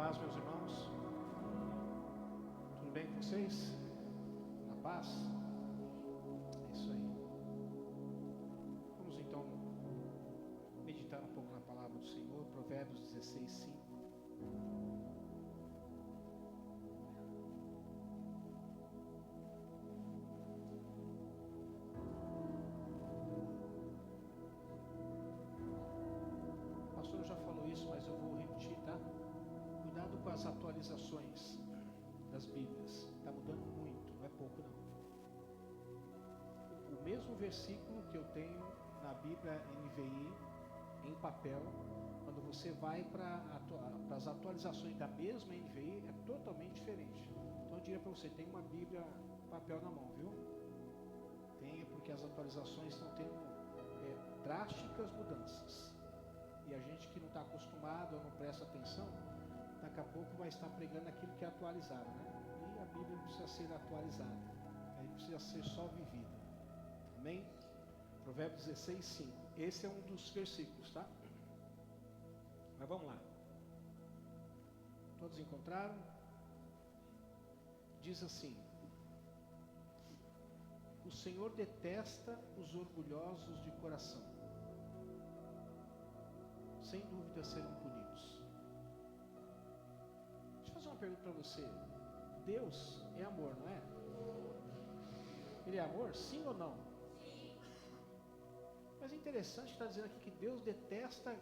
paz, meus irmãos. Tudo bem com vocês? Na paz? É isso aí. Vamos então meditar um pouco na palavra do Senhor. Provérbios 16, 5. O pastor já falou isso, mas eu vou repetir, tá? Cuidado com as atualizações das Bíblias. Está mudando muito, não é pouco não. O mesmo versículo que eu tenho na Bíblia NVI, em papel, quando você vai para as atualizações da mesma NVI, é totalmente diferente. Então eu diria para você, tem uma Bíblia papel na mão, viu? Tenha, porque as atualizações estão tendo drásticas mudanças. E a gente que não está acostumado, ou não presta atenção, daqui a pouco vai estar pregando aquilo que é atualizado, né? E a Bíblia não precisa ser atualizada, ela precisa ser só vivida. Amém? Provérbios 16, 5. Esse é um dos versículos, tá? Mas vamos lá. Todos encontraram? Diz assim: o Senhor detesta os orgulhosos de coração. Sem dúvida serão punidos. Deixa eu fazer uma pergunta para você. Deus é amor, não é? Ele é amor? Sim ou não? Sim. Mas é interessante que está dizendo aqui que Deus detesta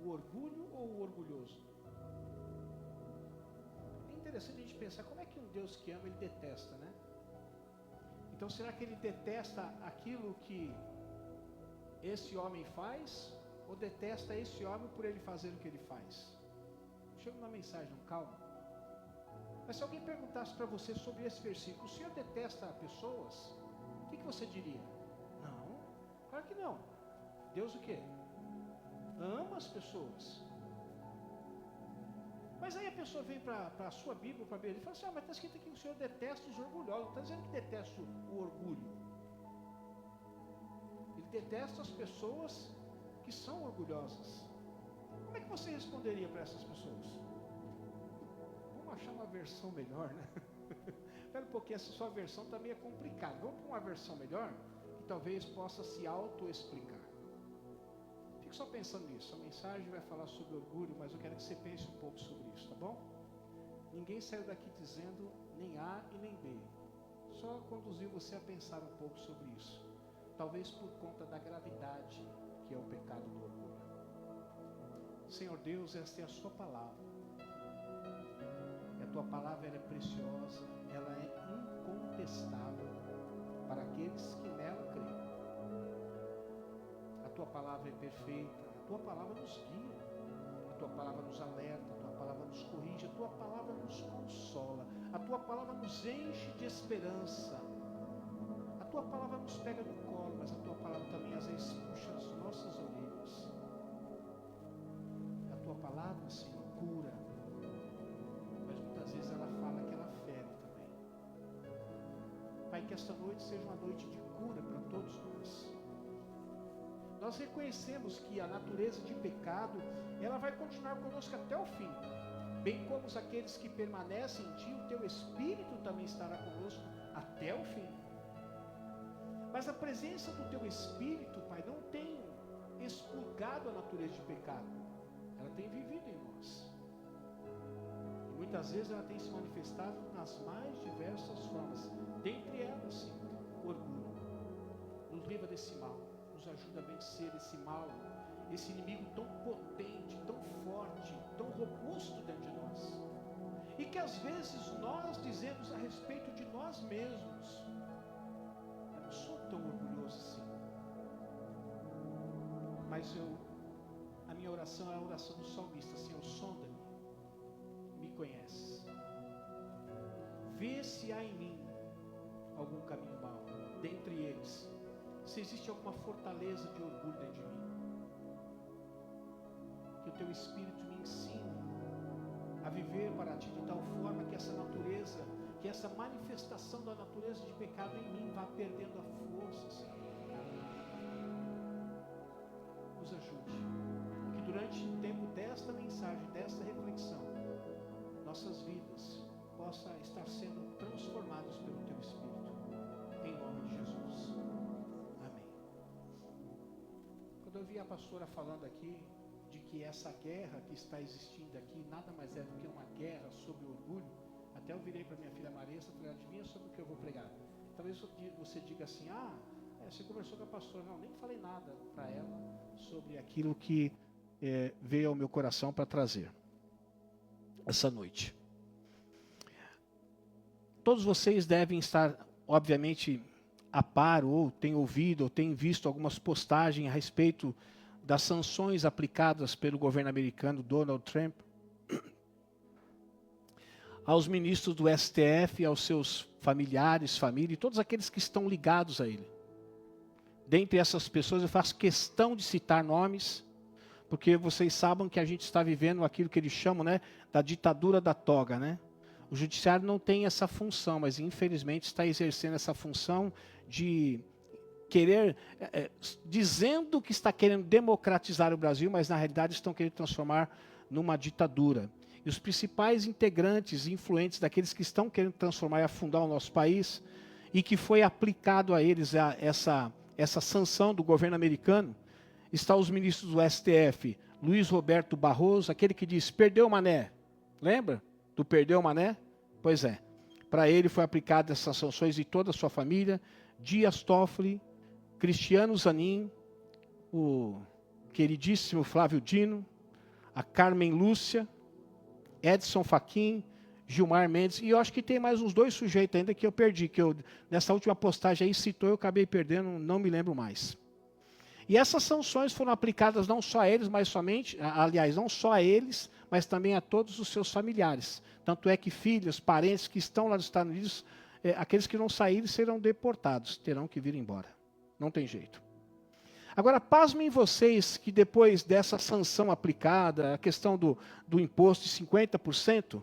o orgulho ou o orgulhoso. É interessante a gente pensar como é que um Deus que ama, ele detesta, né? Então será que ele detesta aquilo que esse homem faz? Ou detesta esse homem por ele fazer o que ele faz? Chega na mensagem, não, calma. Mas se alguém perguntasse para você sobre esse versículo, o Senhor detesta pessoas? O que você diria? Não, claro que não. Deus o quê? Ama as pessoas. Mas aí a pessoa vem para a sua Bíblia, para a Bíblia, e fala assim, mas está escrito aqui que o Senhor detesta os orgulhosos. Não está dizendo que detesta o orgulho. Ele detesta as pessoas que são orgulhosas. Como é que você responderia para essas pessoas? Vamos achar uma versão melhor, né? Espera um pouquinho, essa sua versão está meio complicada. Vamos para uma versão melhor, que talvez possa se auto-explicar. Fique só pensando nisso. A mensagem vai falar sobre orgulho, mas eu quero que você pense um pouco sobre isso, tá bom? Ninguém saiu daqui dizendo nem A e nem B. Só conduziu você a pensar um pouco sobre isso. Talvez por conta da gravidade que é o pecado do orgulho. Senhor Deus, esta é a sua palavra. E a tua palavra ela é preciosa, ela é incontestável para aqueles que nela creem. A tua palavra é perfeita, a tua palavra nos guia, a tua palavra nos alerta, a tua palavra nos corrige, a tua palavra nos consola, a tua palavra nos enche de esperança. A tua palavra nos pega no colo, mas a tua palavra também às vezes puxa as nossas orelhas. A tua palavra, Senhor, cura, mas muitas vezes ela fala que ela fere também. Pai, que esta noite seja uma noite de cura para todos nós. Nós reconhecemos que a natureza de pecado, ela vai continuar conosco até o fim. Bem como aqueles que permanecem em ti, o teu Espírito também estará conosco até o fim. Mas a presença do teu Espírito, Pai, não tem expurgado a natureza de pecado. Ela tem vivido em nós. E muitas vezes ela tem se manifestado nas mais diversas formas. Dentre elas, sim, o orgulho. Nos livra desse mal. Nos ajuda a vencer esse mal. Esse inimigo tão potente, tão forte, tão robusto dentro de nós. E que às vezes nós dizemos a respeito de nós mesmos: eu não sou tão orgulhoso assim. Mas a minha oração é a oração do salmista: Senhor, sonda-me, me conhece, vê se há em mim algum caminho mau, dentre eles, se existe alguma fortaleza de orgulho dentro de mim. Que o teu Espírito me ensine a viver para ti de tal forma que essa natureza, que essa manifestação da natureza de pecado em mim vá perdendo a força, Senhor. Nos ajude. Que durante o tempo desta mensagem, desta reflexão, nossas vidas possa estar sendo transformadas pelo Teu Espírito. Em nome de Jesus. Amém. Quando eu vi a pastora falando aqui de que essa guerra que está existindo aqui nada mais é do que uma guerra sobre o orgulho, até eu virei para minha filha Marissa e falei, adivinha sobre o que eu vou pregar? Talvez você diga assim, você conversou com a pastora. Não, nem falei nada para ela sobre aquilo que veio ao meu coração para trazer essa noite. Todos vocês devem estar, obviamente, a par, ou têm ouvido, ou têm visto algumas postagens a respeito das sanções aplicadas pelo governo americano, Donald Trump, aos ministros do STF, aos seus familiares, família, e todos aqueles que estão ligados a ele. Dentre essas pessoas, eu faço questão de citar nomes, porque vocês sabem que a gente está vivendo aquilo que eles chamam, da ditadura da toga, O judiciário não tem essa função, mas infelizmente está exercendo essa função de querer, dizendo que está querendo democratizar o Brasil, mas na realidade estão querendo transformar numa ditadura. E os principais integrantes, influentes daqueles que estão querendo transformar e afundar o nosso país, e que foi aplicado a eles essa sanção do governo americano, está os ministros do STF, Luiz Roberto Barroso, aquele que disse, perdeu o mané. Lembra do perdeu o mané? Pois é. Para ele foi aplicada essas sanções e toda a sua família, Dias Toffoli, Cristiano Zanin, o queridíssimo Flávio Dino, a Carmen Lúcia, Edson Fachin, Gilmar Mendes, e eu acho que tem mais uns 2 sujeitos ainda que eu perdi, que nessa última postagem aí citou, eu acabei perdendo, não me lembro mais. E essas sanções foram aplicadas não só a eles, não só a eles, mas também a todos os seus familiares. Tanto é que filhos, parentes que estão lá nos Estados Unidos, aqueles que não saírem serão deportados, terão que vir embora. Não tem jeito. Agora, pasmem vocês que depois dessa sanção aplicada, a questão do imposto de 50%,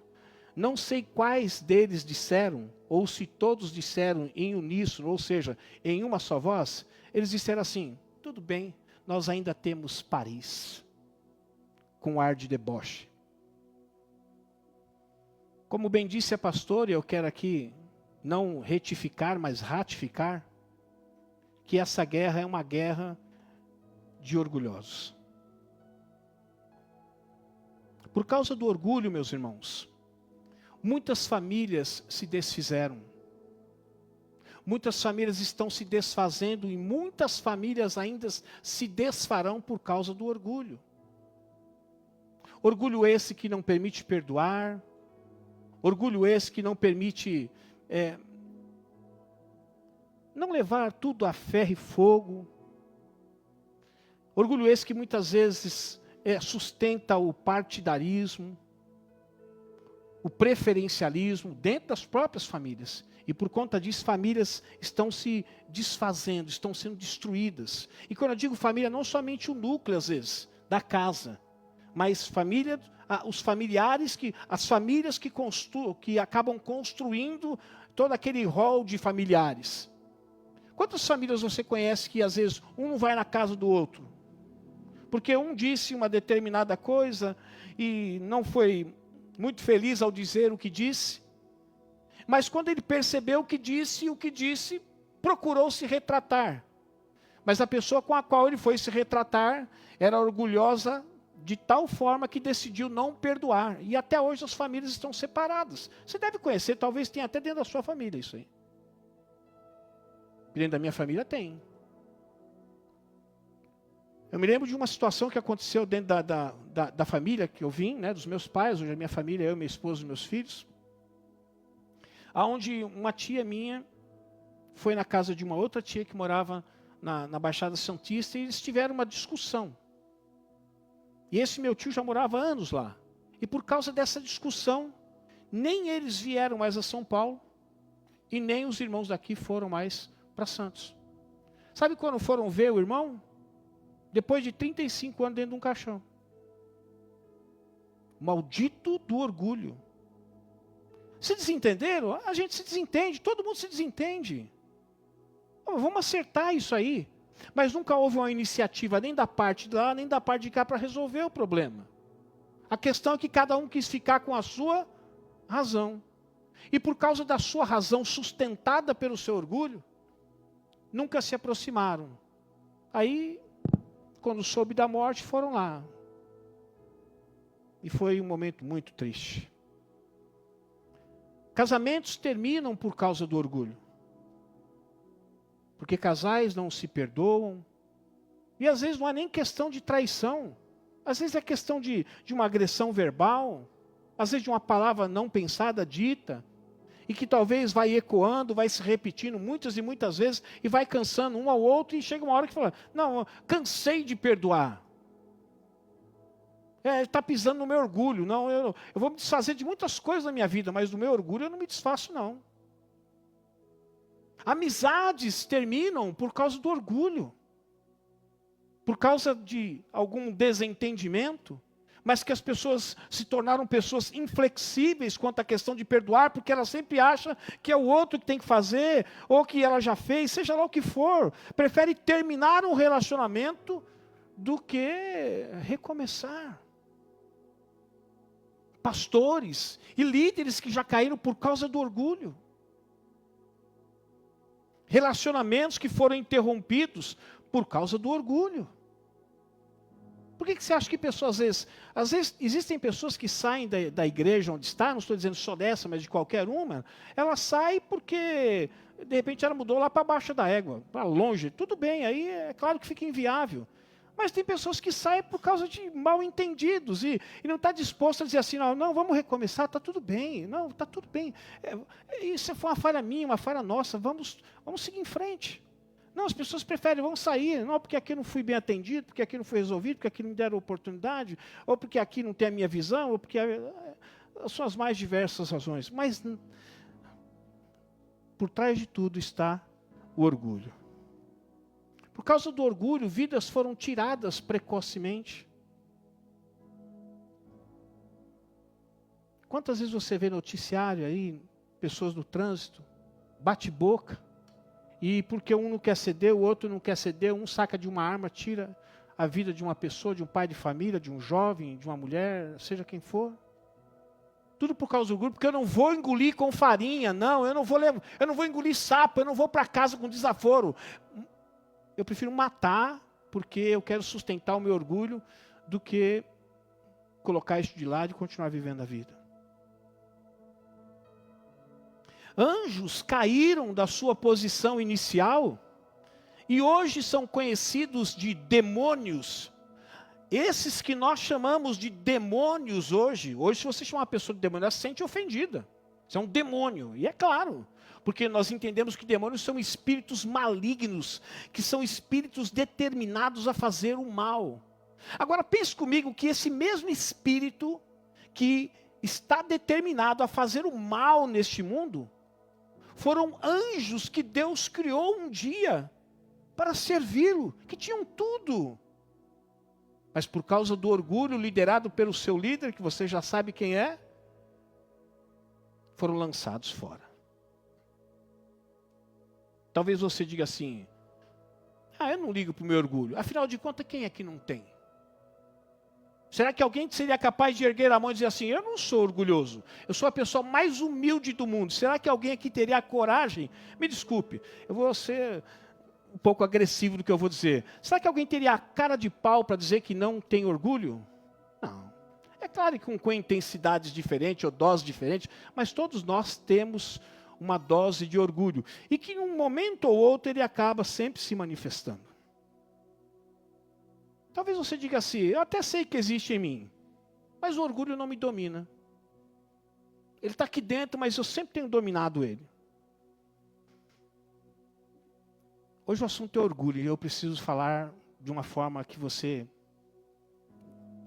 não sei quais deles disseram, ou se todos disseram em uníssono, ou seja, em uma só voz, eles disseram assim, tudo bem, nós ainda temos Paris, com ar de deboche. Como bem disse a pastora, eu quero aqui não retificar, mas ratificar, que essa guerra é uma guerra de orgulhosos. Por causa do orgulho, meus irmãos, muitas famílias se desfizeram. Muitas famílias estão se desfazendo e muitas famílias ainda se desfarão por causa do orgulho. Orgulho esse que não permite perdoar, orgulho esse que não permite não levar tudo a ferro e fogo. Orgulho esse que muitas vezes sustenta o partidarismo, o preferencialismo dentro das próprias famílias. E por conta disso, famílias estão se desfazendo, estão sendo destruídas. E quando eu digo família, não somente o núcleo, às vezes, da casa, mas família, os familiares, as famílias que acabam construindo todo aquele rol de familiares. Quantas famílias você conhece que, às vezes, um não vai na casa do outro? Porque um disse uma determinada coisa e não foi muito feliz ao dizer o que disse. Mas quando ele percebeu o que disse, procurou se retratar. Mas a pessoa com a qual ele foi se retratar era orgulhosa de tal forma que decidiu não perdoar. E até hoje as famílias estão separadas. Você deve conhecer, talvez tenha até dentro da sua família isso aí. Dentro da minha família tem. Eu me lembro de uma situação que aconteceu dentro da família que eu vim, dos meus pais, hoje a minha família, eu, minha esposa e meus filhos, aonde uma tia minha foi na casa de uma outra tia que morava na Baixada Santista e eles tiveram uma discussão. E esse meu tio já morava há anos lá. E por causa dessa discussão, nem eles vieram mais a São Paulo e nem os irmãos daqui foram mais para Santos. Sabe quando foram ver o irmão? Depois de 35 anos dentro de um caixão. Maldito do orgulho. Se desentenderam? A gente se desentende, todo mundo se desentende. Vamos acertar isso aí. Mas nunca houve uma iniciativa nem da parte de lá, nem da parte de cá para resolver o problema. A questão é que cada um quis ficar com a sua razão. E por causa da sua razão, sustentada pelo seu orgulho, nunca se aproximaram. Aí, quando soube da morte, foram lá. E foi um momento muito triste. Casamentos terminam por causa do orgulho. Porque casais não se perdoam. E às vezes não é nem questão de traição. Às vezes é questão de uma agressão verbal. Às vezes de uma palavra não pensada, dita. E que talvez vai ecoando, vai se repetindo muitas e muitas vezes. E vai cansando um ao outro. E chega uma hora que fala, não, cansei de perdoar. Está pisando no meu orgulho. Não, eu vou me desfazer de muitas coisas na minha vida. Mas do meu orgulho eu não me desfaço não. Amizades terminam por causa do orgulho. Por causa de algum desentendimento. Mas que as pessoas se tornaram pessoas inflexíveis quanto à questão de perdoar. Porque ela sempre acha que é o outro que tem que fazer. Ou que ela já fez, seja lá o que for. Prefere terminar um relacionamento do que recomeçar. Pastores e líderes que já caíram por causa do orgulho. Relacionamentos que foram interrompidos por causa do orgulho. Por que você acha que pessoas, às vezes existem pessoas que saem da igreja onde está, não estou dizendo só dessa, mas de qualquer uma, ela sai porque, de repente, ela mudou lá para baixo da égua, para longe. Tudo bem, aí é claro que fica inviável. Mas tem pessoas que saem por causa de mal entendidos e não está disposto a dizer assim, não, vamos recomeçar, está tudo bem, não, está tudo bem. Isso foi uma falha minha, uma falha nossa, vamos seguir em frente. Não, as pessoas preferem, vão sair, não porque aqui não fui bem atendido, porque aqui não foi resolvido, porque aqui não me deram oportunidade, ou porque aqui não tem a minha visão, ou porque são as mais diversas razões. Mas por trás de tudo está o orgulho. Por causa do orgulho, vidas foram tiradas precocemente. Quantas vezes você vê noticiário aí, pessoas no trânsito, bate-boca, e porque um não quer ceder, o outro não quer ceder, um saca de uma arma, tira a vida de uma pessoa, de um pai de família, de um jovem, de uma mulher, seja quem for. Tudo por causa do orgulho, porque eu não vou engolir com farinha, não, eu não vou engolir sapo, eu não vou para casa com desaforo. Eu prefiro matar, porque eu quero sustentar o meu orgulho, do que colocar isso de lado e continuar vivendo a vida. Anjos caíram da sua posição inicial, e hoje são conhecidos de demônios. Esses que nós chamamos de demônios hoje, se você chamar uma pessoa de demônio, ela se sente ofendida. Isso é um demônio, e é claro. Porque nós entendemos que demônios são espíritos malignos, que são espíritos determinados a fazer o mal. Agora pense comigo que esse mesmo espírito que está determinado a fazer o mal neste mundo, foram anjos que Deus criou um dia para servi-lo, que tinham tudo. Mas por causa do orgulho liderado pelo seu líder, que você já sabe quem é, foram lançados fora. Talvez você diga assim, eu não ligo para o meu orgulho. Afinal de contas, quem é que não tem? Será que alguém seria capaz de erguer a mão e dizer assim, eu não sou orgulhoso, eu sou a pessoa mais humilde do mundo. Será que alguém aqui teria a coragem? Me desculpe, eu vou ser um pouco agressivo do que eu vou dizer. Será que alguém teria a cara de pau para dizer que não tem orgulho? Não. É claro que com intensidades diferentes ou doses diferentes, mas todos nós temos uma dose de orgulho. E que num momento ou outro ele acaba sempre se manifestando. Talvez você diga assim, eu até sei que existe em mim, mas o orgulho não me domina. Ele está aqui dentro, mas eu sempre tenho dominado ele. Hoje o assunto é orgulho, e eu preciso falar de uma forma que você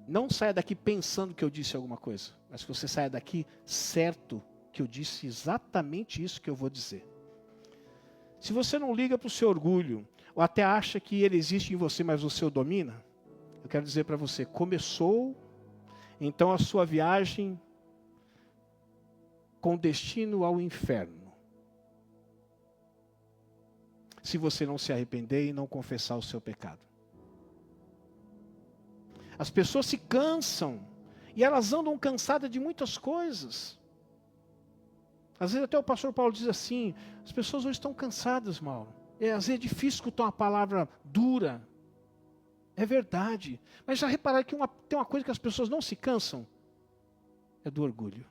não saia daqui pensando que eu disse alguma coisa, mas que você saia daqui certo que eu disse exatamente isso que eu vou dizer. Se você não liga para o seu orgulho, ou até acha que ele existe em você, mas você o domina, eu quero dizer para você, começou então a sua viagem com destino ao inferno. Se você não se arrepender e não confessar o seu pecado. As pessoas se cansam, e elas andam cansadas de muitas coisas. Às vezes até o pastor Paulo diz assim, as pessoas hoje estão cansadas, Mauro. Às vezes é difícil escutar uma palavra dura. É verdade. Mas já repararam que tem uma coisa que as pessoas não se cansam? É do orgulho.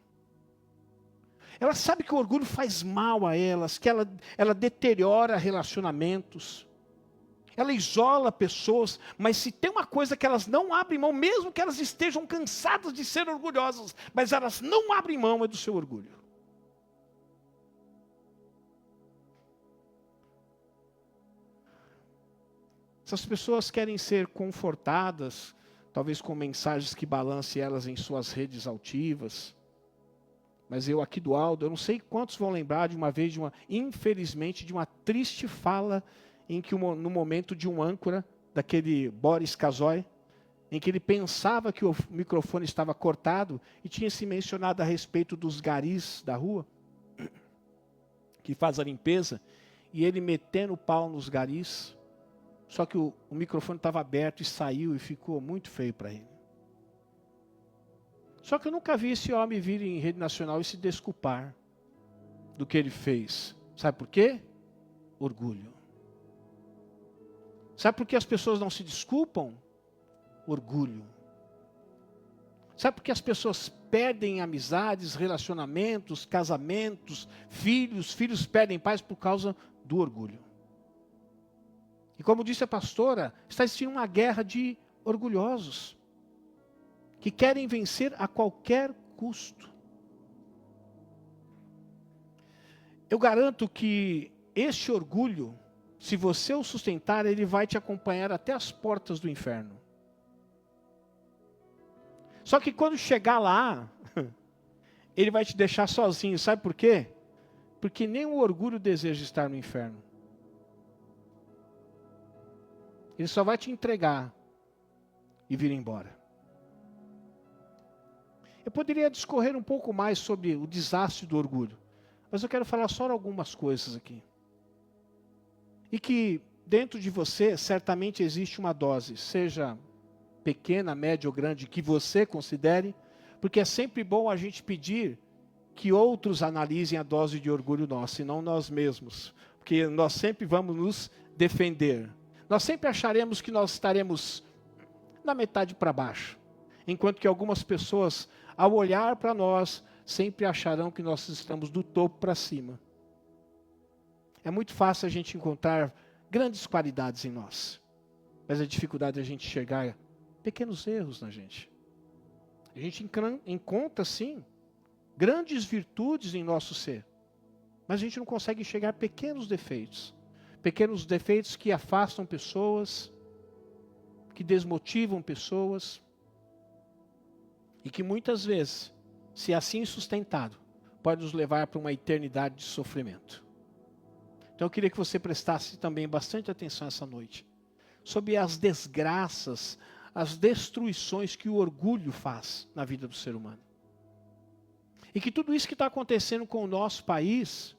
Ela sabe que o orgulho faz mal a elas, que ela deteriora relacionamentos. Ela isola pessoas, mas se tem uma coisa que elas não abrem mão, mesmo que elas estejam cansadas de ser orgulhosas, mas elas não abrem mão, é do seu orgulho. Essas pessoas querem ser confortadas, talvez com mensagens que balancem elas em suas redes altivas. Mas eu aqui do Aldo, eu não sei quantos vão lembrar de uma vez, infelizmente, de uma triste fala em que no momento de um âncora, daquele Boris Casoy, em que ele pensava que o microfone estava cortado e tinha se mencionado a respeito dos garis da rua, que faz a limpeza, e ele metendo o pau nos garis, só que o microfone estava aberto e saiu e ficou muito feio para ele. Só que eu nunca vi esse homem vir em rede nacional e se desculpar do que ele fez. Sabe por quê? Orgulho. Sabe por que as pessoas não se desculpam? Orgulho. Sabe por que as pessoas perdem amizades, relacionamentos, casamentos, filhos perdem paz por causa do orgulho. E como disse a pastora, está existindo uma guerra de orgulhosos, que querem vencer a qualquer custo. Eu garanto que este orgulho, se você o sustentar, ele vai te acompanhar até as portas do inferno. Só que quando chegar lá, ele vai te deixar sozinho. Sabe por quê? Porque nem o orgulho deseja estar no inferno. Ele só vai te entregar e vir embora. Eu poderia discorrer um pouco mais sobre o desastre do orgulho, mas eu quero falar só algumas coisas aqui. E que dentro de você certamente existe uma dose, seja pequena, média ou grande, que você considere, porque é sempre bom a gente pedir que outros analisem a dose de orgulho nossa, e não nós mesmos, porque nós sempre vamos nos defender. Nós sempre acharemos que nós estaremos na metade para baixo, enquanto que algumas pessoas, ao olhar para nós, sempre acharão que nós estamos do topo para cima. É muito fácil a gente encontrar grandes qualidades em nós, mas a dificuldade é a gente enxergar pequenos erros na gente. A gente encontra, sim, grandes virtudes em nosso ser, mas a gente não consegue enxergar pequenos defeitos que afastam pessoas, que desmotivam pessoas, e que muitas vezes, se assim sustentado, pode nos levar para uma eternidade de sofrimento. Então eu queria que você prestasse também bastante atenção essa noite, sobre as desgraças, as destruições que o orgulho faz na vida do ser humano. E que tudo isso que está acontecendo com o nosso país,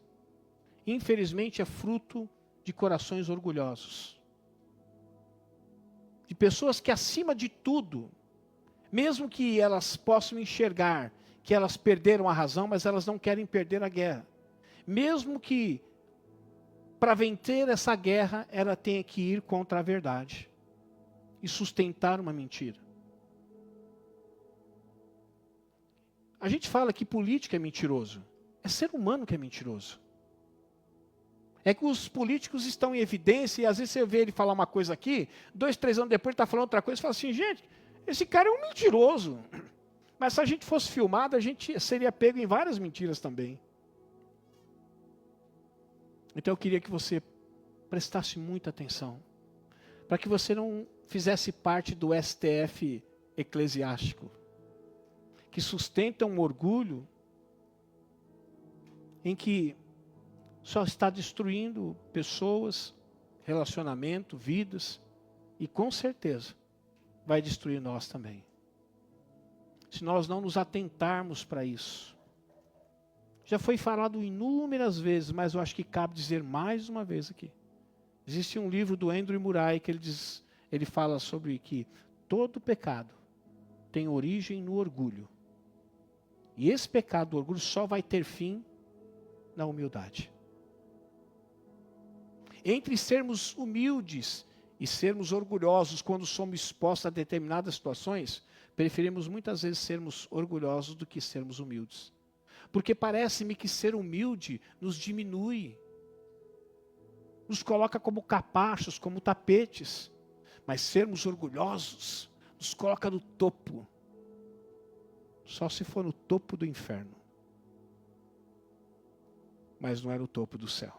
infelizmente é fruto de corações orgulhosos. De pessoas que acima de tudo, mesmo que elas possam enxergar que elas perderam a razão, mas elas não querem perder a guerra. Mesmo que para vencer essa guerra, ela tenha que ir contra a verdade e sustentar uma mentira. A gente fala que político é mentiroso. É ser humano que é mentiroso. É que os políticos estão em evidência e às vezes você vê ele falar uma coisa aqui, 2, 3 anos depois ele está falando outra coisa e fala assim, gente, esse cara é um mentiroso. Mas se a gente fosse filmado, a gente seria pego em várias mentiras também. Então eu queria que você prestasse muita atenção, para que você não fizesse parte do STF eclesiástico, que sustenta um orgulho em que só está destruindo pessoas, relacionamento, vidas, e com certeza vai destruir nós também. Se nós não nos atentarmos para isso. Já foi falado inúmeras vezes, mas eu acho que cabe dizer mais uma vez aqui. Existe um livro do Andrew Murray que ele fala sobre que todo pecado tem origem no orgulho. E esse pecado do orgulho só vai ter fim na humildade. Entre sermos humildes e sermos orgulhosos quando somos expostos a determinadas situações, preferimos muitas vezes sermos orgulhosos do que sermos humildes. Porque parece-me que ser humilde nos diminui, nos coloca como capachos, como tapetes. Mas sermos orgulhosos nos coloca no topo. Só se for no topo do inferno. Mas não é no topo do céu.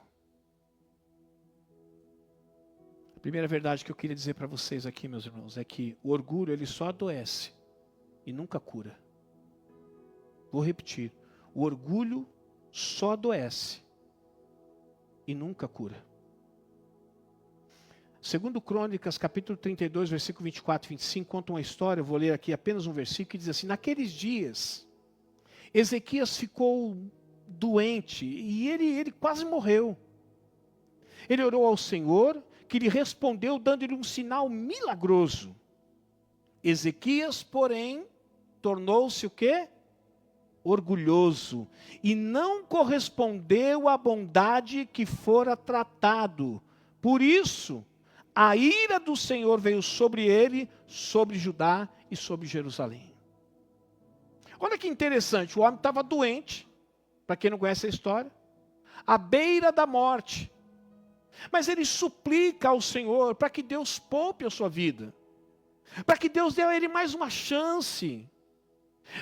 A primeira verdade que eu queria dizer para vocês aqui, meus irmãos, é que o orgulho ele só adoece e nunca cura. Vou repetir. O orgulho só adoece e nunca cura. Segundo Crônicas, capítulo 32, versículo 24 e 25, conta uma história, eu vou ler aqui apenas um versículo, que diz assim: naqueles dias, Ezequias ficou doente e ele quase morreu. Ele orou ao Senhor, que lhe respondeu dando-lhe um sinal milagroso. Ezequias, porém, tornou-se o quê? Orgulhoso, e não correspondeu à bondade que fora tratado. Por isso, a ira do Senhor veio sobre ele, sobre Judá e sobre Jerusalém. Olha que interessante, o homem estava doente, para quem não conhece a história, à beira da morte. Mas ele suplica ao Senhor para que Deus poupe a sua vida, para que Deus dê a ele mais uma chance.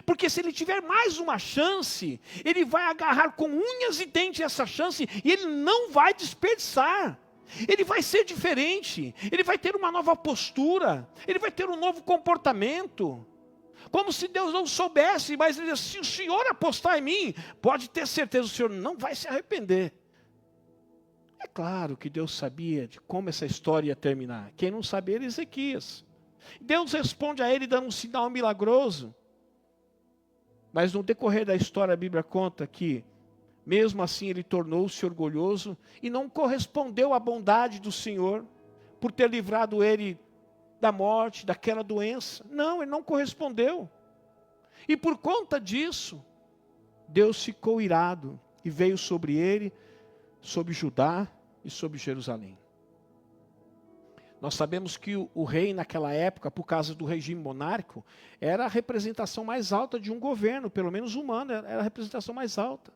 Porque se ele tiver mais uma chance, ele vai agarrar com unhas e dentes essa chance e ele não vai desperdiçar. Ele vai ser diferente, ele vai ter uma nova postura, ele vai ter um novo comportamento. Como se Deus não soubesse, mas ele diz, se o Senhor apostar em mim, pode ter certeza, o Senhor não vai se arrepender. É claro que Deus sabia de como essa história ia terminar. Quem não sabia era Ezequias. Deus responde a ele dando um sinal milagroso. Mas no decorrer da história a Bíblia conta que, mesmo assim ele tornou-se orgulhoso e não correspondeu à bondade do Senhor, por ter livrado ele da morte, daquela doença. Não, ele não correspondeu. E por conta disso, Deus ficou irado e veio sobre ele, sobre Judá e sobre Jerusalém. Nós sabemos que o rei naquela época, por causa do regime monárquico, era a representação mais alta de um governo, pelo menos humano, era a representação mais alta.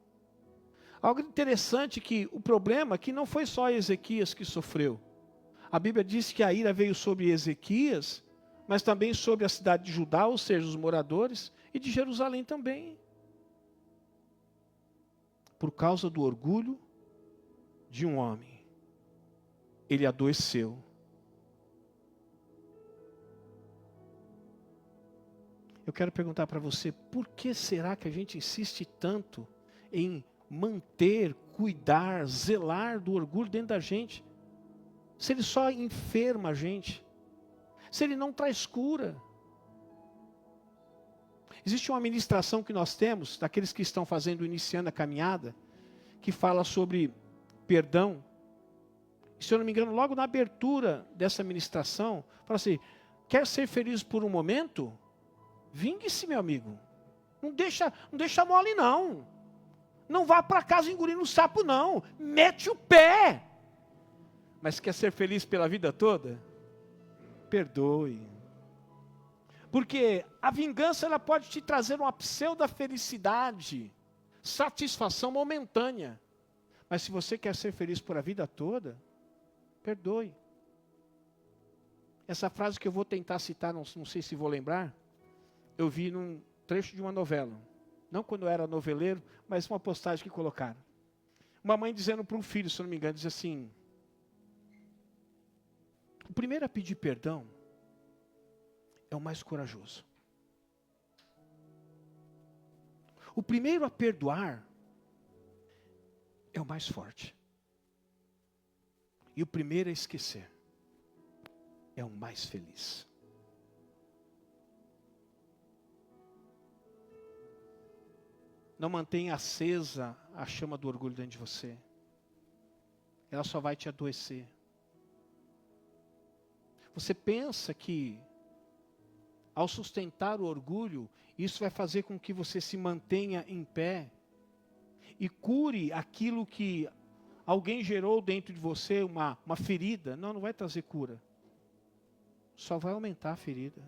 Algo interessante que o problema é que não foi só Ezequias que sofreu. A Bíblia diz que a ira veio sobre Ezequias, mas também sobre a cidade de Judá, ou seja, os moradores, e de Jerusalém também. Por causa do orgulho de um homem, ele adoeceu. Eu quero perguntar para você, por que será que a gente insiste tanto em manter, cuidar, zelar do orgulho dentro da gente? Se ele só enferma a gente, se ele não traz cura. Existe uma ministração que nós temos, daqueles que estão iniciando a caminhada, que fala sobre perdão. E, se eu não me engano, logo na abertura dessa ministração, fala assim, quer ser feliz por um momento? Vingue-se, meu amigo. Não deixa mole, não. Não vá para casa engolindo sapo, não. Mete o pé. Mas quer ser feliz pela vida toda? Perdoe. Porque a vingança ela pode te trazer uma pseudo-felicidade, satisfação momentânea. Mas se você quer ser feliz por a vida toda, perdoe. Essa frase que eu vou tentar citar, não sei se vou lembrar, eu vi num trecho de uma novela. Não quando eu era noveleiro, mas uma postagem que colocaram. Uma mãe dizendo para um filho, se eu não me engano, diz assim, o primeiro a pedir perdão é o mais corajoso. O primeiro a perdoar é o mais forte. E o primeiro a esquecer é o mais feliz. Não mantenha acesa a chama do orgulho dentro de você. Ela só vai te adoecer. Você pensa que, ao sustentar o orgulho, isso vai fazer com que você se mantenha em pé. e cure aquilo que alguém gerou dentro de você, uma ferida. Não vai trazer cura. Só vai aumentar a ferida.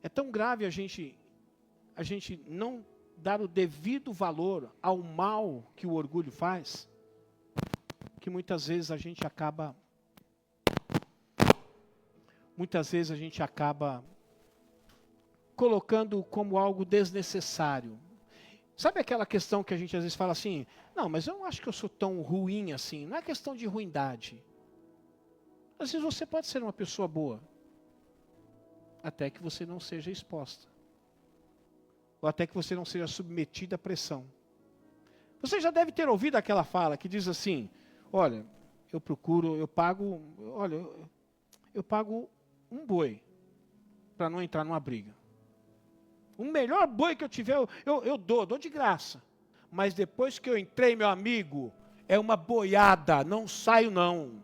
É tão grave a gente não dar o devido valor ao mal que o orgulho faz, que muitas vezes a gente acaba colocando como algo desnecessário. Sabe aquela questão que a gente às vezes fala assim, não, mas eu não acho que eu sou tão ruim assim. Não é questão de ruindade. Às vezes você pode ser uma pessoa boa, até que você não seja exposta. Ou até que você não seja submetido à pressão. Você já deve ter ouvido aquela fala que diz assim, olha, eu pago um boi para não entrar numa briga. O melhor boi que eu tiver, eu dou de graça. Mas depois que eu entrei, meu amigo, é uma boiada, não saio não.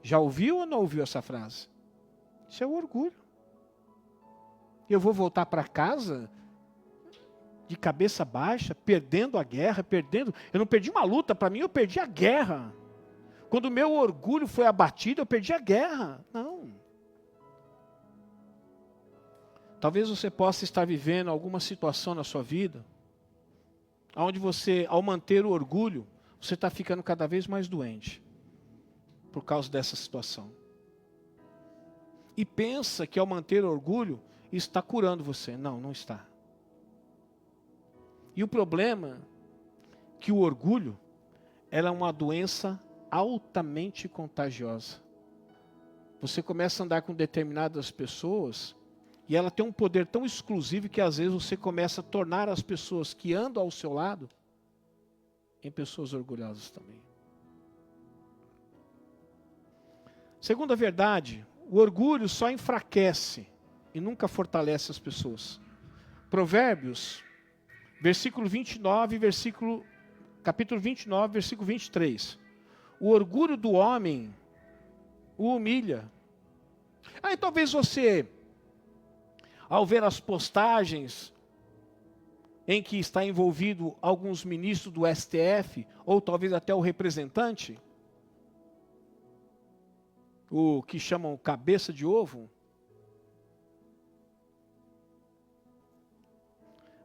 Já ouviu ou não ouviu essa frase? Isso é o orgulho. Eu vou voltar para casa de cabeça baixa, perdendo a guerra, eu não perdi uma luta, para mim eu perdi a guerra. Quando o meu orgulho foi abatido, eu perdi a guerra. Não. Talvez você possa estar vivendo alguma situação na sua vida, onde você, ao manter o orgulho, você está ficando cada vez mais doente, por causa dessa situação. E pensa que ao manter o orgulho, isso está curando você. Não, não está. E o problema é que o orgulho, ela é uma doença altamente contagiosa. Você começa a andar com determinadas pessoas e ela tem um poder tão exclusivo que às vezes você começa a tornar as pessoas que andam ao seu lado em pessoas orgulhosas também. Segunda verdade, o orgulho só enfraquece e nunca fortalece as pessoas. Provérbios, capítulo 29, versículo 23. O orgulho do homem o humilha. Aí talvez você, ao ver as postagens em que está envolvido alguns ministros do STF, ou talvez até o representante, o que chamam cabeça de ovo.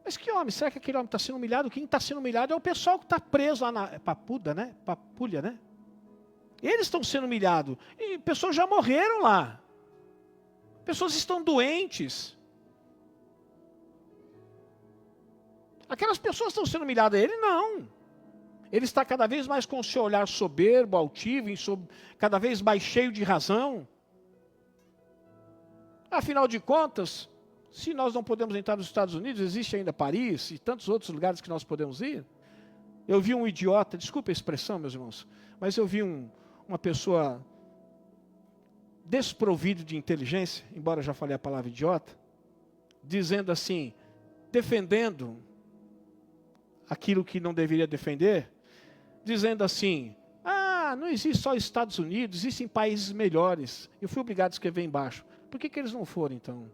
Mas que homem? Será que aquele homem está sendo humilhado? Quem está sendo humilhado é o pessoal que está preso lá na Papuda, né? Papulha, né? Eles estão sendo humilhados. E pessoas já morreram lá. Pessoas estão doentes. Aquelas pessoas estão sendo humilhadas. Ele não. Ele está cada vez mais com o seu olhar soberbo, altivo, cada vez mais cheio de razão. Afinal de contas, se nós não podemos entrar nos Estados Unidos, existe ainda Paris e tantos outros lugares que nós podemos ir. Eu vi um idiota, desculpa a expressão, meus irmãos, mas eu vi uma pessoa desprovida de inteligência, embora eu já falei a palavra idiota, dizendo assim, defendendo aquilo que não deveria defender, dizendo assim, não existe só Estados Unidos, existem países melhores. Eu fui obrigado a escrever embaixo. Por que eles não foram então?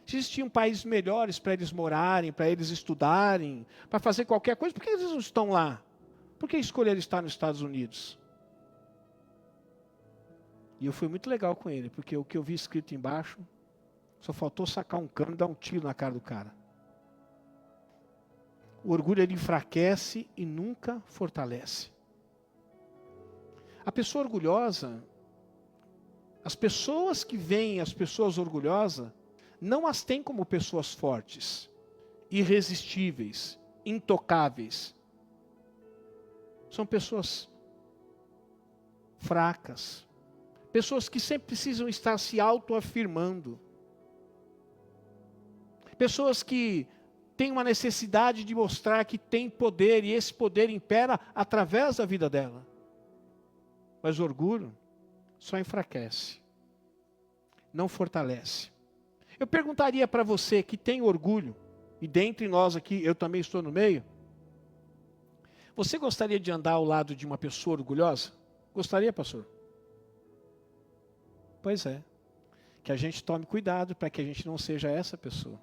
Se existiam países melhores para eles morarem, para eles estudarem, para fazer qualquer coisa, por que eles não estão lá? Por que escolheram estar nos Estados Unidos? E eu fui muito legal com ele, porque o que eu vi escrito embaixo, só faltou sacar um cano e dar um tiro na cara do cara. O orgulho ele enfraquece e nunca fortalece. A pessoa orgulhosa, as pessoas que veem as pessoas orgulhosas, não as têm como pessoas fortes, irresistíveis, intocáveis. São pessoas fracas, pessoas que sempre precisam estar se autoafirmando, pessoas que têm uma necessidade de mostrar que tem poder, e esse poder impera através da vida dela. Mas o orgulho só enfraquece, não fortalece. Eu perguntaria para você que tem orgulho, e dentre nós aqui, eu também estou no meio, você gostaria de andar ao lado de uma pessoa orgulhosa? Gostaria, pastor? Pois é. Que a gente tome cuidado para que a gente não seja essa pessoa.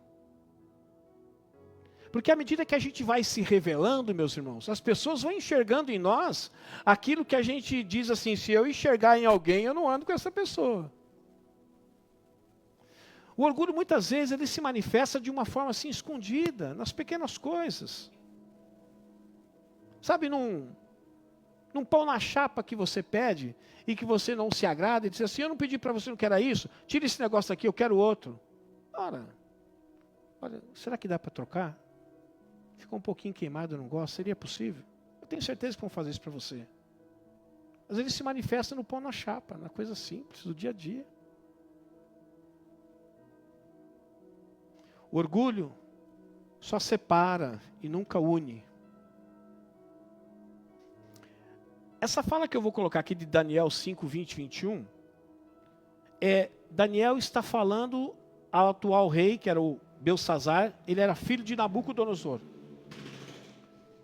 Porque à medida que a gente vai se revelando, meus irmãos, as pessoas vão enxergando em nós aquilo que a gente diz assim, se eu enxergar em alguém, eu não ando com essa pessoa. O orgulho, muitas vezes, ele se manifesta de uma forma assim, escondida, nas pequenas coisas. Sabe, num pão na chapa que você pede, e que você não se agrada, e diz assim, eu não pedi para você, não quero isso, tira esse negócio daqui, eu quero outro. Ora, olha, será que dá para trocar? Ficou um pouquinho queimado, eu não gosto, seria possível? Eu tenho certeza que vão fazer isso para você. Às vezes se manifesta no pão na chapa, na coisa simples, do dia a dia. O orgulho só separa e nunca une. Essa fala que eu vou colocar aqui de Daniel 5, 20, 21, Daniel está falando ao atual rei, que era o Belsazar, ele era filho de Nabucodonosor.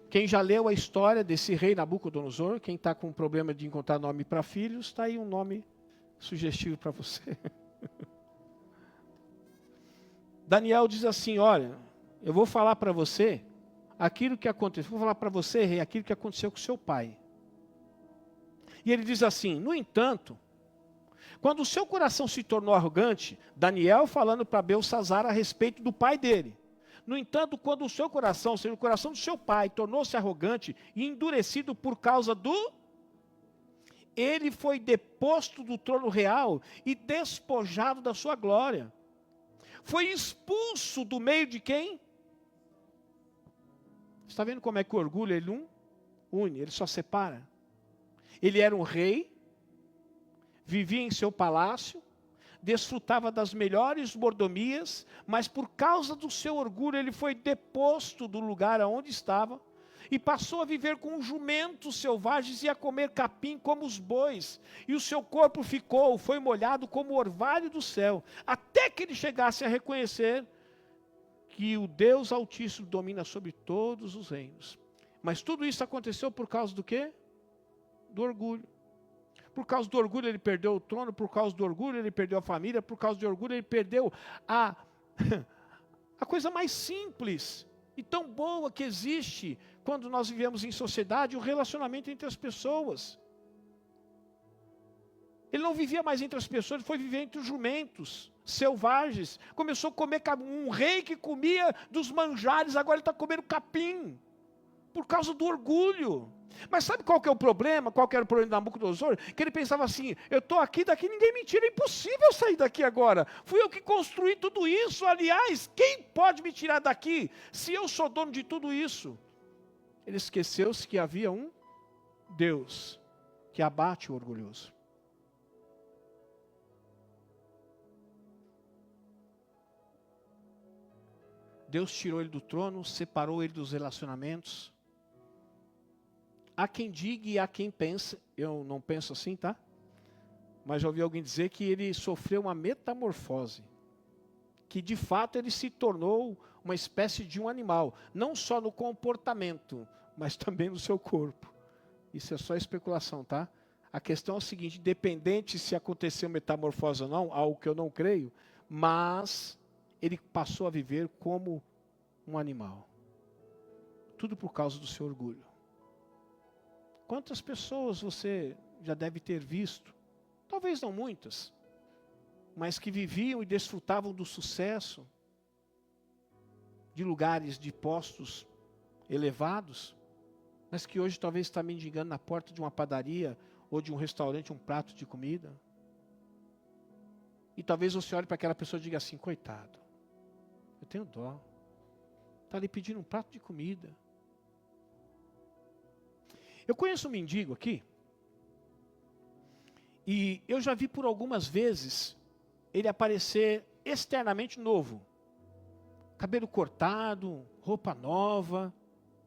Quem já leu a história desse rei Nabucodonosor, quem está com problema de encontrar nome para filhos, está aí um nome sugestivo para você. Daniel diz assim, olha, eu vou falar para você aquilo que aconteceu, vou falar para você, rei, aquilo que aconteceu com seu pai. E ele diz assim, no entanto, quando o seu coração se tornou arrogante, Daniel falando para Belsazar a respeito do pai dele. No entanto, quando o seu coração, ou seja, o coração do seu pai, tornou-se arrogante e endurecido por causa ele foi deposto do trono real e despojado da sua glória. Foi expulso do meio de quem? Está vendo como é que o orgulho, ele não une, ele só separa. Ele era um rei, vivia em seu palácio, desfrutava das melhores mordomias, mas por causa do seu orgulho ele foi deposto do lugar aonde estava e passou a viver com jumentos selvagens e a comer capim como os bois. E o seu corpo foi molhado como o orvalho do céu, até que ele chegasse a reconhecer que o Deus Altíssimo domina sobre todos os reinos. Mas tudo isso aconteceu por causa do quê? Do orgulho. Por causa do orgulho ele perdeu o trono, por causa do orgulho ele perdeu a família, por causa do orgulho ele perdeu a coisa mais simples e tão boa que existe quando nós vivemos em sociedade, o relacionamento entre as pessoas. Ele não vivia mais entre as pessoas, ele foi viver entre os jumentos selvagens. Começou a comer um rei que comia dos manjares, agora ele está comendo capim, por causa do orgulho. Mas sabe qual que é o problema? Qual que era o problema de Nabucodonosor? Que ele pensava assim, eu estou aqui, daqui ninguém me tira, é impossível sair daqui agora. Fui eu que construí tudo isso, aliás, quem pode me tirar daqui, se eu sou dono de tudo isso? Ele esqueceu-se que havia um Deus que abate o orgulhoso. Deus tirou ele do trono, separou ele dos relacionamentos. Há quem diga e há quem pense, eu não penso assim, tá? Mas já ouvi alguém dizer que ele sofreu uma metamorfose. Que de fato ele se tornou uma espécie de um animal. Não só no comportamento, mas também no seu corpo. Isso é só especulação, tá? A questão é o seguinte, independente se aconteceu metamorfose ou não, algo que eu não creio, mas ele passou a viver como um animal. Tudo por causa do seu orgulho. Quantas pessoas você já deve ter visto, talvez não muitas, mas que viviam e desfrutavam do sucesso, de lugares, de postos elevados, mas que hoje talvez está mendigando na porta de uma padaria ou de um restaurante um prato de comida. E talvez você olhe para aquela pessoa e diga assim, coitado, eu tenho dó, está ali pedindo um prato de comida. Eu conheço um mendigo aqui, e eu já vi por algumas vezes ele aparecer externamente novo. Cabelo cortado, roupa nova,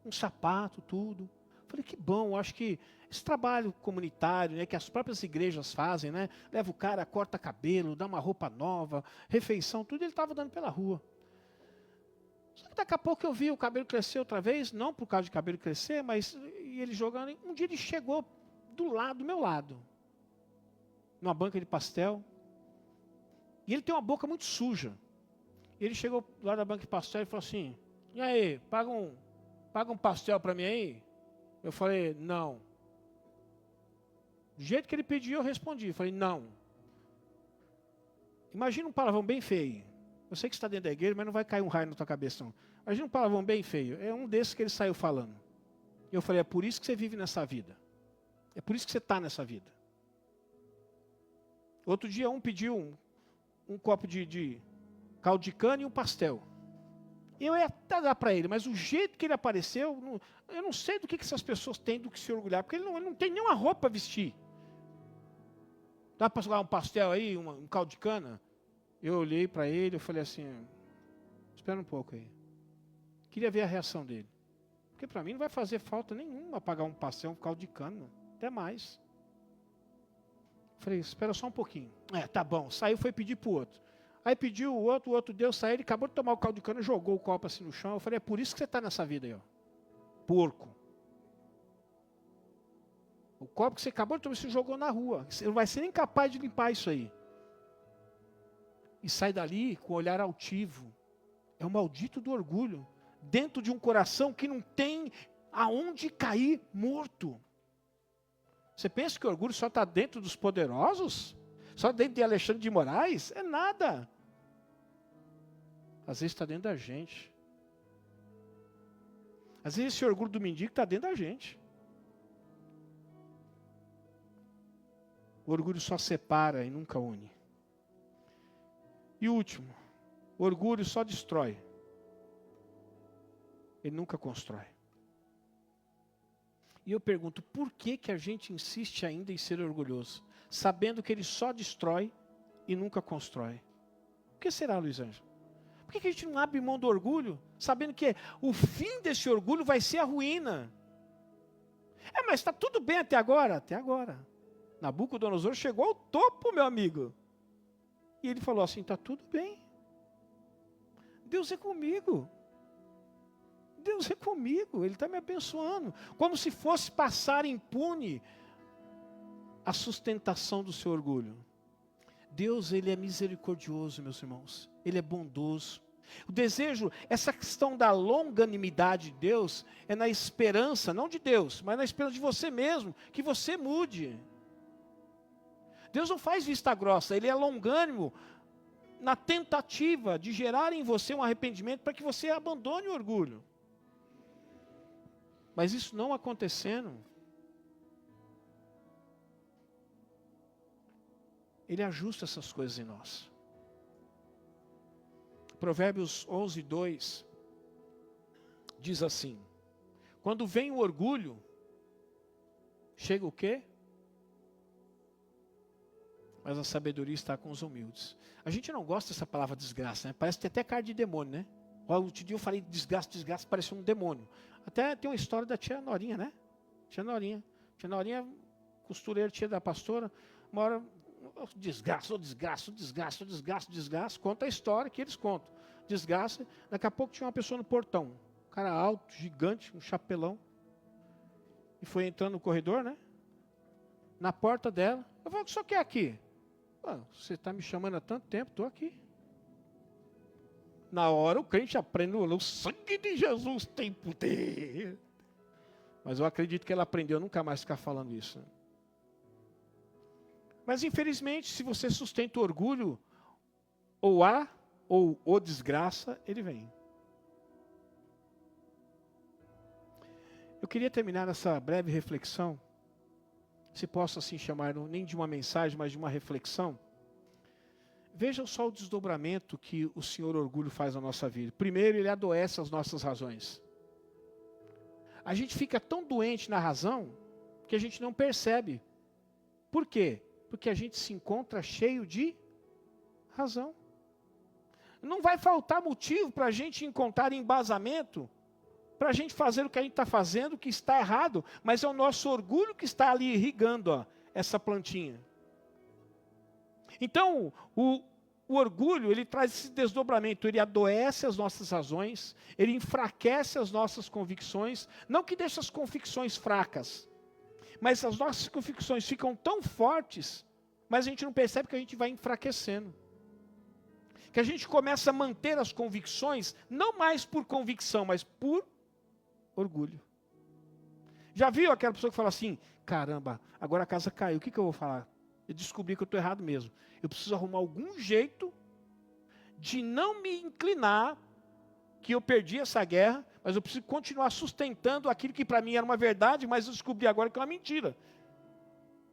um sapato, tudo. Falei, que bom, acho que esse trabalho comunitário, né, que as próprias igrejas fazem, né, leva o cara, corta cabelo, dá uma roupa nova, refeição, tudo ele estava dando pela rua. Só que daqui a pouco eu vi o cabelo crescer outra vez, não por causa de cabelo crescer, mas ele jogando. Um dia ele chegou do meu lado, numa banca de pastel, e ele tem uma boca muito suja. Ele chegou do lado da banca de pastel e falou assim, E aí, paga um pastel para mim aí? Eu falei, não. Do jeito que ele pediu, eu respondi. Eu falei, não. Imagina um palavrão bem feio. Eu sei que você está dentro da igreja, mas não vai cair um raio na tua cabeça, não. Imagina um palavrão bem feio. É um desses que ele saiu falando. E eu falei, é por isso que você vive nessa vida. É por isso que você está nessa vida. Outro dia um pediu um copo de caldo de cana e um pastel. Eu ia até dar para ele, mas o jeito que ele apareceu, eu não sei do que essas pessoas têm do que se orgulhar, porque ele não tem nenhuma roupa para vestir. Dá para jogar um pastel aí, um caldo de cana? Eu olhei para ele, eu falei assim, espera um pouco aí. Queria ver a reação dele. Porque para mim não vai fazer falta nenhuma pagar um pastel, um caldo de cana, até mais. Falei, espera só um pouquinho. Tá bom. Saiu, foi pedir para o outro. Aí pediu o outro deu, saiu, ele acabou de tomar o caldo de cana, jogou o copo assim no chão. Eu falei, é por isso que você está nessa vida aí, ó. Porco. O copo que você acabou de tomar, você jogou na rua. Você não vai ser nem capaz de limpar isso aí. E sai dali com o olhar altivo. É o maldito do orgulho. Dentro de um coração que não tem aonde cair morto. Você pensa que o orgulho só está dentro dos poderosos? Só dentro de Alexandre de Moraes? É nada. Às vezes está dentro da gente. Às vezes esse orgulho do mendigo está dentro da gente. O orgulho só separa e nunca une. E último, o orgulho só destrói. Ele nunca constrói. E eu pergunto, por que a gente insiste ainda em ser orgulhoso? Sabendo que ele só destrói e nunca constrói. Por que será, Luiz Ângelo? Por que a gente não abre mão do orgulho, sabendo que o fim desse orgulho vai ser a ruína? Mas está tudo bem até agora? Até agora. Nabucodonosor chegou ao topo, meu amigo. E ele falou assim, está tudo bem. Deus é comigo. Deus é comigo, Ele está me abençoando. Como se fosse passar impune a sustentação do seu orgulho. Deus, Ele é misericordioso, meus irmãos. Ele é bondoso. O desejo, essa questão da longanimidade de Deus, é na esperança, não de Deus, mas na esperança de você mesmo, que você mude. Deus não faz vista grossa, Ele é longânimo na tentativa de gerar em você um arrependimento para que você abandone o orgulho. Mas isso não acontecendo, Ele ajusta essas coisas em nós. Provérbios 11, 2 diz assim: quando vem o orgulho, chega o quê? Mas a sabedoria está com os humildes. A gente não gosta dessa palavra desgraça, né? Parece que tem até cara de demônio, né? Outro dia eu falei desgraça, parece um demônio. Até tem uma história da tia Norinha, né? Tia Norinha, costureira, tia da pastora, uma hora, desgraça, conta a história que eles contam. Desgraça, daqui a pouco tinha uma pessoa no portão, um cara alto, gigante, um chapelão, e foi entrando no corredor, né? Na porta dela, eu falei, o que o senhor quer aqui? Você está me chamando há tanto tempo, estou aqui. Na hora o crente aprende, o sangue de Jesus tem poder. Mas eu acredito que ela aprendeu a nunca mais ficar falando isso. Mas infelizmente, se você sustenta o orgulho, ou há, ou o desgraça, ele vem. Eu queria terminar essa breve reflexão, se posso assim chamar, nem de uma mensagem, mas de uma reflexão. Veja só o desdobramento que o Senhor orgulho faz na nossa vida. Primeiro, ele adoece as nossas razões. A gente fica tão doente na razão que a gente não percebe. Por quê? Porque a gente se encontra cheio de razão. Não vai faltar motivo para a gente encontrar embasamento, para a gente fazer o que a gente está fazendo, que está errado, mas é o nosso orgulho que está ali irrigando essa plantinha. Então, o orgulho, ele traz esse desdobramento, ele adoece as nossas razões, ele enfraquece as nossas convicções, não que deixe as convicções fracas, mas as nossas convicções ficam tão fortes, mas a gente não percebe que a gente vai enfraquecendo. Que a gente começa a manter as convicções, não mais por convicção, mas por orgulho. Já viu aquela pessoa que fala assim, caramba, agora a casa caiu, o que eu vou falar? Eu descobri que eu estou errado mesmo. Eu preciso arrumar algum jeito de não me inclinar, que eu perdi essa guerra, mas eu preciso continuar sustentando aquilo que para mim era uma verdade, mas eu descobri agora que é uma mentira.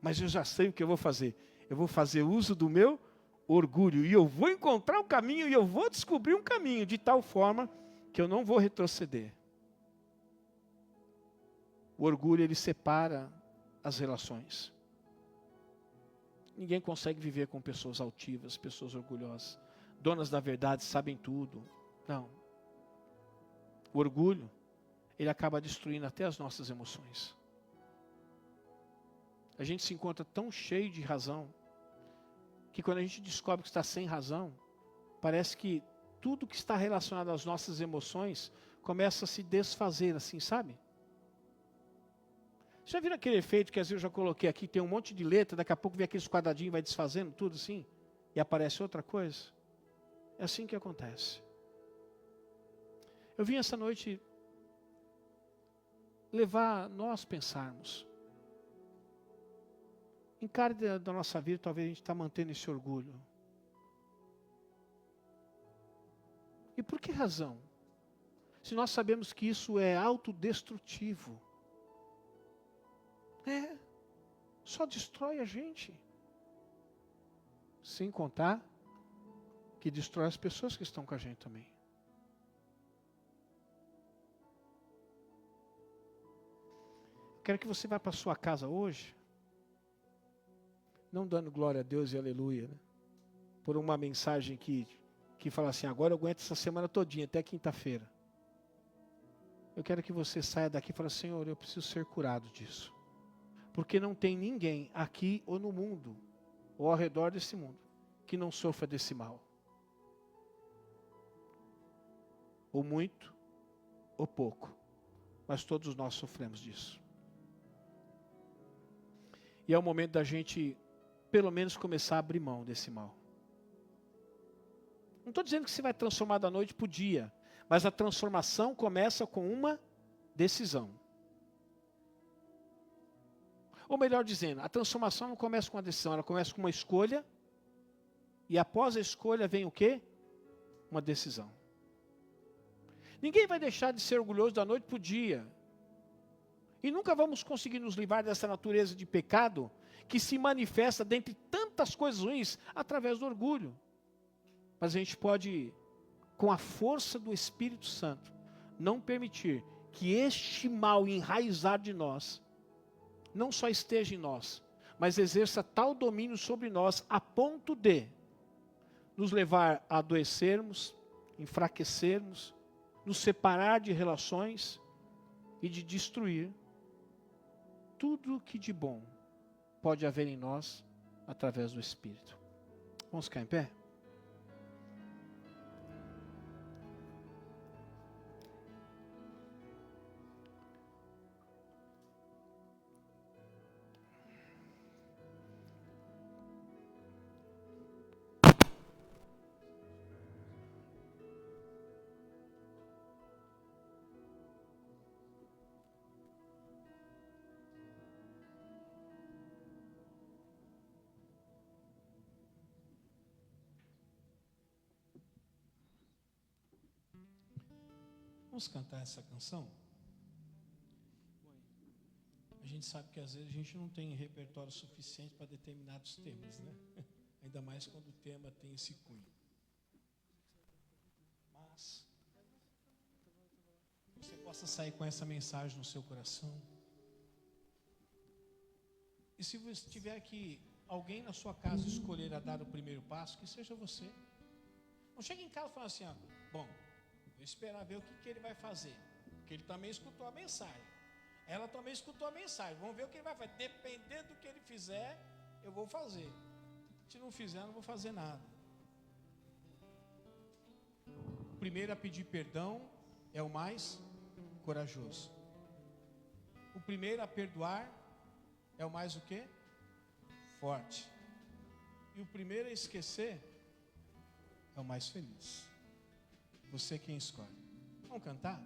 Mas eu já sei o que eu vou fazer. Eu vou fazer uso do meu orgulho, e eu vou encontrar um caminho, e eu vou descobrir um caminho, de tal forma que eu não vou retroceder. O orgulho, ele separa as relações. Ninguém consegue viver com pessoas altivas, pessoas orgulhosas. Donas da verdade, sabem tudo. Não. O orgulho, ele acaba destruindo até as nossas emoções. A gente se encontra tão cheio de razão, que quando a gente descobre que está sem razão, parece que tudo que está relacionado às nossas emoções começa a se desfazer assim, sabe? Já viram aquele efeito que às vezes eu já coloquei aqui, tem um monte de letra, daqui a pouco vem aqueles quadradinhos, vai desfazendo tudo assim, e aparece outra coisa? É assim que acontece. Eu vim essa noite levar nós pensarmos. Em cada da nossa vida, talvez a gente está mantendo esse orgulho. E por que razão? Se nós sabemos que isso é autodestrutivo. Só destrói a gente. Sem contar que destrói as pessoas que estão com a gente também. Quero que você vá para a sua casa hoje, não dando glória a Deus e aleluia, né? Por uma mensagem que fala assim, agora eu aguento essa semana todinha, até quinta-feira. Eu quero que você saia daqui e fale, Senhor, eu preciso ser curado disso. Porque não tem ninguém aqui ou no mundo, ou ao redor desse mundo, que não sofra desse mal. Ou muito, ou pouco. Mas todos nós sofremos disso. E é o momento da gente, pelo menos, começar a abrir mão desse mal. Não estou dizendo que você vai transformar da noite para o dia, mas a transformação começa com uma decisão. Ou melhor dizendo, a transformação não começa com uma decisão, ela começa com uma escolha, e após a escolha vem o quê? Uma decisão. Ninguém vai deixar de ser orgulhoso da noite para o dia. E nunca vamos conseguir nos livrar dessa natureza de pecado que se manifesta dentre tantas coisas ruins através do orgulho. Mas a gente pode, com a força do Espírito Santo, não permitir que este mal enraizado de nós não só esteja em nós, mas exerça tal domínio sobre nós a ponto de nos levar a adoecermos, enfraquecermos, nos separar de relações e de destruir tudo o que de bom pode haver em nós através do Espírito. Vamos ficar em pé? Vamos cantar essa canção? A gente sabe que às vezes a gente não tem repertório suficiente para determinados temas, né? Ainda mais quando o tema tem esse cunho. Mas você possa sair com essa mensagem no seu coração. E se você tiver que alguém na sua casa escolher a dar o primeiro passo, que seja você. Não chega em casa e fala assim, bom, vou esperar ver o que ele vai fazer. Porque ele também escutou a mensagem. Ela também escutou a mensagem. Vamos ver o que ele vai fazer. Dependendo do que ele fizer, eu vou fazer. Se não fizer, eu não vou fazer nada. O primeiro a pedir perdão é o mais corajoso. O primeiro a perdoar é o mais o quê? Forte. E o primeiro a esquecer é o mais feliz. Você quem escolhe. Vamos cantar?